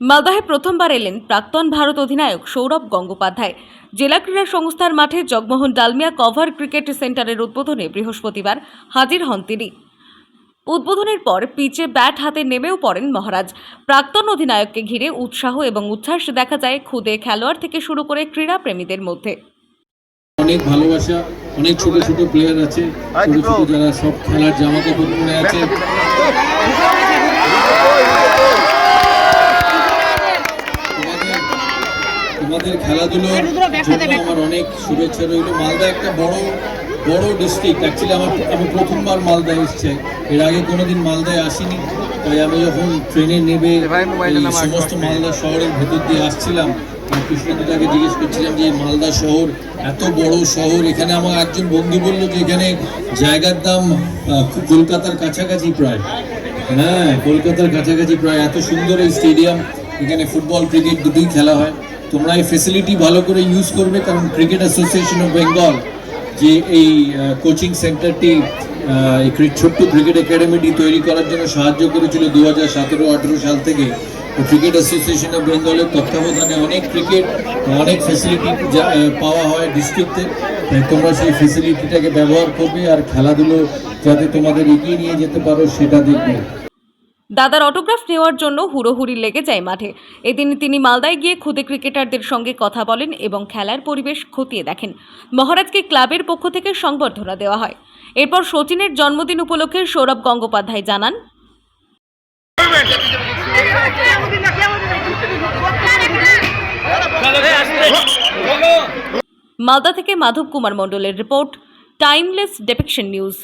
মালদহে প্রথমবার এলেন প্রাক্তন ভারত অধিনায়ক সৌরভ গঙ্গোপাধ্যায়। জেলা ক্রীড়া সংস্থার মাঠে জগমোহন ডালমিয়া কভার ক্রিকেট সেন্টারের উদ্বোধনে বৃহস্পতিবার হাজির হন তিনি। উদ্বোধনের পর পিচে ব্যাট হাতে নেমেও পড়েন মহারাজ। প্রাক্তন অধিনায়ককে ঘিরে উৎসাহ এবং উচ্ছ্বাস দেখা যায় খুদে খেলোয়াড় থেকে শুরু করে ক্রীড়া প্রেমীদের মধ্যে। অনেক ভালোবাসা, অনেক ছোট ছোট প্লেয়ার আছে, ছোট ছোট যারা সব খেলার জামা কাপড় পরে আছে। তোমাদের খেলাধুলোর জন্য আমার অনেক শুভেচ্ছা রইল। মালদা একটা বড় ডিস্ট্রিক্ট। অ্যাকচুয়ালি আমি প্রথমবার মালদায় এসেছি, এর আগে কোনোদিন মালদায় আসিনি। তাই আমি যখন ট্রেনে নেবে সমস্ত মালদা শহরের ভেতর দিয়ে আসছিলাম, কৃষ্ণদাকে জিজ্ঞেস করছিলাম যে মালদা শহর এত বড় শহর, এখানে আমার একজন বন্ধু বললো যে এখানে জায়গার দাম কলকাতার কাছাকাছি প্রায়। হ্যাঁ, কলকাতার কাছাকাছি প্রায়। এত সুন্দর এই স্টেডিয়াম, এখানে ফুটবল ক্রিকেট দুটোই খেলা হয়। তোমরা এই ফেসিলিটি ভালো করে ইউজ করবে, কারণ ক্রিকেট অ্যাসোসিয়েশন অফ বেঙ্গল যে এই কোচিং সেন্টারটি ছোট্ট ক্রিকেট একাডেমিটি তৈরি করার জন্য সাহায্য করেছিল 2017-18 সাল থেকে। ক্রিকেট অ্যাসোসিয়েশন অফ বেঙ্গলের তত্ত্বাবধানে অনেক ফেসিলিটি পাওয়া হয় ডিস্ট্রিক্টে। তোমরা সেই ফেসিলিটিটাকে ব্যবহার করবে আর খেলাধুলো যাতে তোমাদের এগিয়ে নিয়ে যেতে পারো সেটা দেখবে। দাদার অটোগ্রাফ নেওয়ার জন্য হুড়োহুড়ি লেগে যায় মাঠে। এদিন তিনি মালদায় গিয়ে খুদে ক্রিকেটারদের সঙ্গে কথা বলেন এবং খেলার পরিবেশ খতিয়ে দেখেন। মহারাজকে ক্লাবের পক্ষ থেকে সংবর্ধনা দেওয়া হয়। এরপর সচিনের জন্মদিন উপলক্ষে সৌরভ গঙ্গোপাধ্যায় জানান, মালদা থেকে মাধব কুমার মণ্ডলের রিপোর্ট, টাইমলেস ডেপিকশন নিউজ।